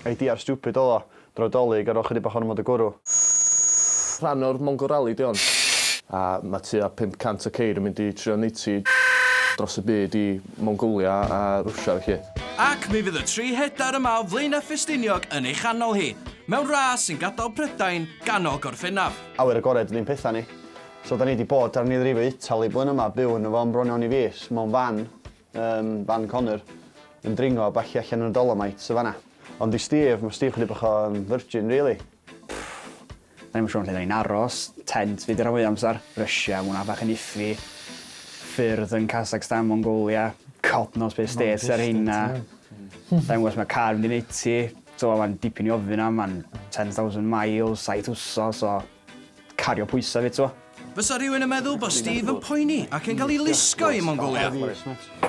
idea stupid ola, drodolig ar ochr i bach o'n mod y gwrw. Rhan o'r Mongol Rally di hon. A mae tua 500 o ceir yn mynd i trio neiti dros y byd i Mongolia a Rwsia felly. Ac mi fydd y 3 hedar yma o Blaenau Ffestiniog yn ei chanol hi, mewn ras sy'n gadael Prydain ganol gorffennaf. Awyr agored ydy'n pethau ni. So da ni wedi bod ar nidrifo Itali blwyddyn yma, byw yn efo bron i fus, mewn fan Connor, yn dringo a balli allan yn y Dolomites y fanna. Ond i Steve, mae Steve chydig bach o virgin, really. Da ni'n siŵr lle da ni'n aros, tent fi di'r fwy amser, Russia, mwna bach yn iffi, ffyrdd yn Kazakhstan, Mongolia, God knows beth states ar hynna. Da ni'n gwybod mae car yn mynd i ti, so mae'n dipyn i ofyn am, mae'n 10,000 miles, 7 wsos, so cario pwysau fi, to. Fysa rhywun yn meddwl bod Steve yn poeni ac yn cael ei lusgo i Mongolia.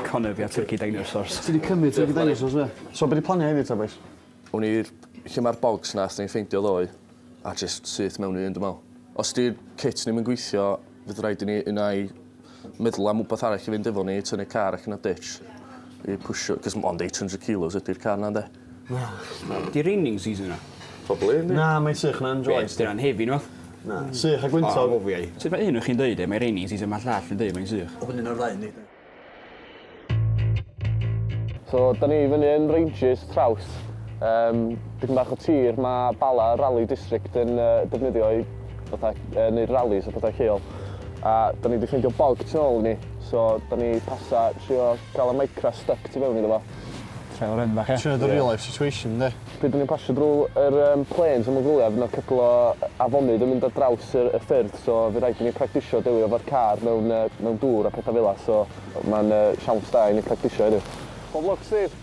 Connor fi a Turkey Dinosaurs. Ti wedi cymryd Turkey Dinosaurs, fe? So, beth di plannu heddiw, ta, boys? O'n i lle mae'r bogs na, ni'n ffeindio ddoe, a jyst syth mewn i un dim mewn. Os di'r kit ni'n gweithio, fydd rhaid i ni unai meddwl am wbeth arall i fynd efo ni, tynnu car ac yn y ditch i pwysio, cos ond 800 kilos ydy'r car na, de. Di raining season yna? Probably, ynddi? Na, mae'n sych na'n joy. Di hwnna'n hefi, nhw? Na, sych a gwyntog. Sut mae un o'ch chi'n dweud, mae raining season, mae llall yn dweud, mae'n sych. O, hynny'n o'r ddau, ni. So, da ni fyny yn Ranges Traws. Dipyn bach o tir, mae Bala Rally District yn defnyddio i wneud rallies a bethau lleol. A da ni wedi ffeindio bog tu ôl ni, so da ni pasa trio cael y micro stuck tu fewn iddo fo. Trail run bach, Trio the real life situation, de. Pryd da ni'n pasio drwy'r planes yn Mongolia, fydd yna cwbl o afonydd yn mynd ar draws y ffyrdd, so fydd rhaid i ni practisio delio efo'r car mewn dŵr a pethau fel la, so mae'n siawns da i ni practisio heddiw. Pob lwc, Steve.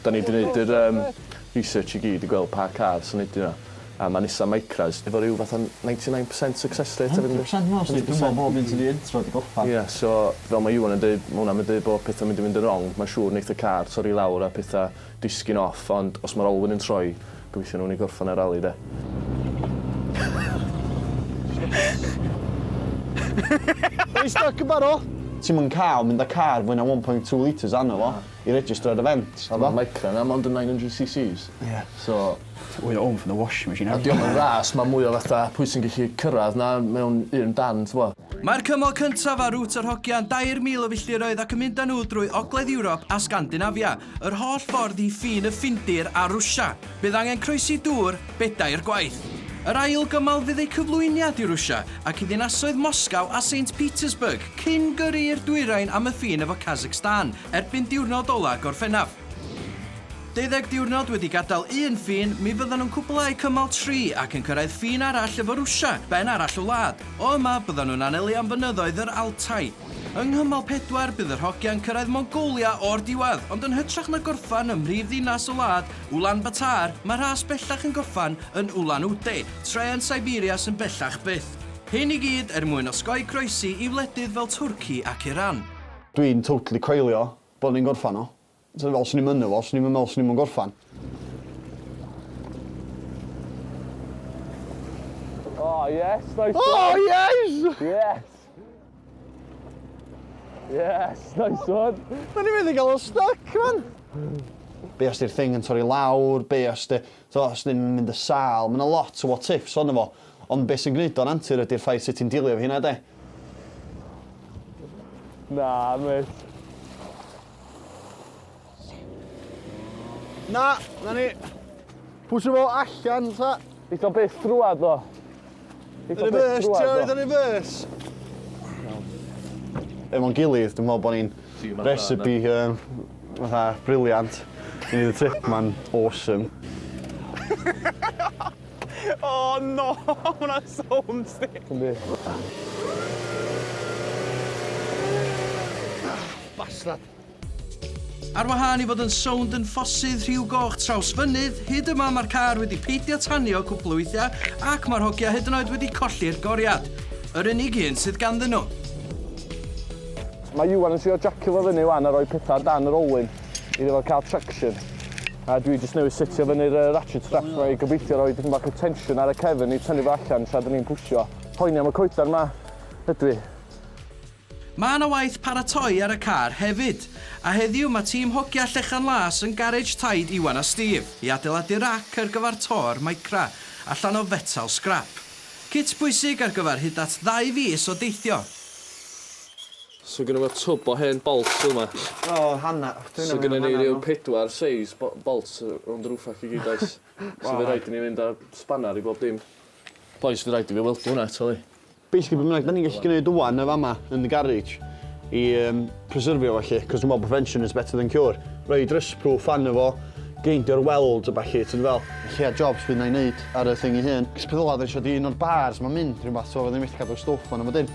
Da ni wedi gwneud yr research i gyd i gweld pa car sy'n neud yna. A mae nisa micras efo rhyw fath o 99% success rate. 100% mos, dwi'n meddwl bob un sy'n di intro di gorffan. Ie, so fel mae Iwan yn dweud, mae hwnna'n mynd bod pethau mynd i fynd yn wrong. Mae'n siŵr wneud y car torri lawr a pethau disgyn off, ond os mae'r olwyn yn troi, gobeithio nhw'n ei gorffan y rally, de. Dwi'n stuck yn baro. Ti'n mynd cael mynd â car fwy na 1.2 litres anna fo i register ar event. Mae micro na, mae ond yn 900cc's. Ie. So... Wy'n own from the washing machine. A diolch yn ras, mae mwy o fatha pwy sy'n gallu cyrraedd na mewn un dan, ti'n bo. Mae'r cymol cyntaf ar rŵt yr hogia yn 2,000 o filltiroedd ac yn mynd â nhw drwy Ogledd Ewrop a Scandinavia, yr holl ffordd i ffin y Ffindir a Rwsia. Bydd angen croesi dŵr, bedau'r gwaith. Yr ail gymal fydd ei cyflwyniad i Rwsia ac i ddinasoedd Moscow a St Petersburg cyn gyrru i'r dwyrain am y ffin efo Kazakhstan erbyn diwrnod ola gorffennaf. 12 diwrnod wedi gadael un ffin, mi fyddan nhw'n cwblhau cymal 3 ac yn cyrraedd ffin arall efo Rwsia, ben arall o wlad. O yma byddan nhw'n anelu am fynyddoedd yr Altai. Yng nghymal 4 bydd yr hogia'n cyrraedd Mongolia o'r diwedd, ond yn hytrach na gorffan ym mhrif ddinas o wlad, Ulaanbaatar, mae rhas bellach yn gorffan yn Ulan-Ude, tre yn Siberia sy'n bellach byth. Hyn i gyd mwyn osgoi croesi i wledydd fel Twrci ac Iran. Dwi'n totally coelio bod ni'n gorffan o. So fel sy'n ni'n mynd efo, sy'n ni'n meddwl sy'n ni'n gorffan. Oh, yes, nice one. Oh, yes! Yes! Yes, nice one. Da ni'n mynd i gael o stuck, man. Be os di'r thing yn torri lawr, be os di'n mynd y sal. Mae'n a lot o what ifs ond efo. Ond be sy'n gwneud o'n antur ydy'r ffaith sut ti'n dilio fi hynna, de? Na, mate. Na ni pwysio fo allan, ta. Eith o beth drwad, ddo. Reverse, Jerry, the reverse. Efo'n gilydd, dwi'n meddwl bod ni'n recipe fatha briliant. I ni the trip, man, awesome. Oh no, hwnna'n sound stick. Yndi. Bastard. Ar wahân i fod yn sownd yn ffosydd rhyw goch traws fynydd, hyd yma mae'r car wedi peidio tanio cwbl o weithiau ac mae'r hogia hyd yn oed wedi colli'r goriad. Yr unig un sydd ganddyn nhw. Mae Iwan yn trio jacio fo fyny wan a rhoi pethau dan yr olwyn iddo fo cael traction. A dwi jyst newydd sitio fyny'r ratchet strap yma i gobeithio rhoi dipyn bach o tension ar y cefn i tynnu fo allan tra da ni'n pwsio. Poeni am y coedar yma, ydw i. Mae yna waith paratoi ar y car hefyd, a heddiw mae tîm Hogia Llechen Las yn garage taid Iwan a Steve i adeiladu rac ar gyfer tor micra allan o fetal scrap. Kit bwysig ar gyfer hyd at 2 fis o deithio. So gynnu fo twb o hen bolts yma. O, hanna. So gynnu ni ryw 4 seis bolts rond yr wffac i gyd oes. So fe rhaid i ni fynd â spanner i bob dim. Boes fe rhaid i fi weldio hwnna eto li. Basically, bydd da ni'n gallu gwneud dwan y fama yn y garage i preserfio felly, cos dwi'n meddwl prevention is better than cure. Rhaid rust-proof fan efo, geindio'r weld o balli, ti'n fel. Lle jobs bydd na'i wneud ar y thing i hyn. Cos peth ola, dyn eisiau di un o'r bars ma'n mynd rhywbeth, so fydden ni'n mynd i cadw'r stwff fan efo dyn.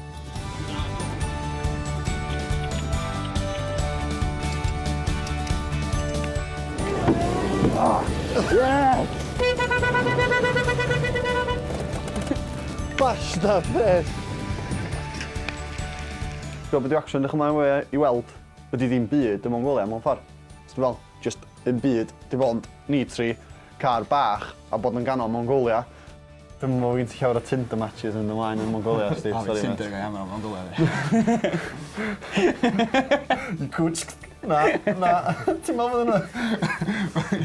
Basta peth! Gwybod beth yw action ddech ymlaen i weld ydy ddim byd y Mongolia mewn ffordd. So dwi'n fel, just yn byd, dim ond ni 3, car bach a bod yn ganol Mongolia. Dwi'n meddwl fi'n llawer o Tinder matches yn ymlaen yn Mongolia, Steve. O, fi Tinder go iawn yn Mongolia. I cwts... Na. Ti'n meddwl fod yna?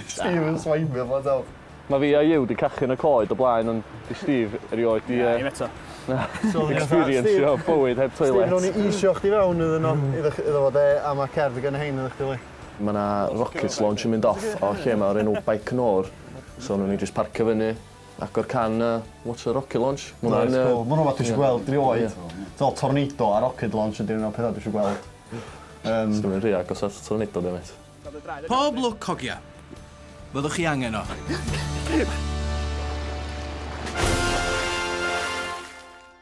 Steve yn swaipio fod awr. Mae fi a Iw di cachu yn y coed o blaen, ond di Steve erioed di Ie, eto. experience o bywyd heb Steve, toilet. nhw'n i isio chdi fewn iddyn nhw, iddo fod a mae cerdd gan hein ydych chdi li. Mae yna rocket launch yn mynd off o lle mae'r enw Baikonur. So nhw'n ni jyst parcio fyny, agor can watch a rocket launch. Mae'n rhywbeth dwi eisiau gweld drioed. Fel tornado a rocket launch yn dyn nhw'n pethau dwi eisiau gweld. Dwi'n mynd rhi agos at tornado, dim et. Pob lwc Hogia. Fyddwch chi angen o.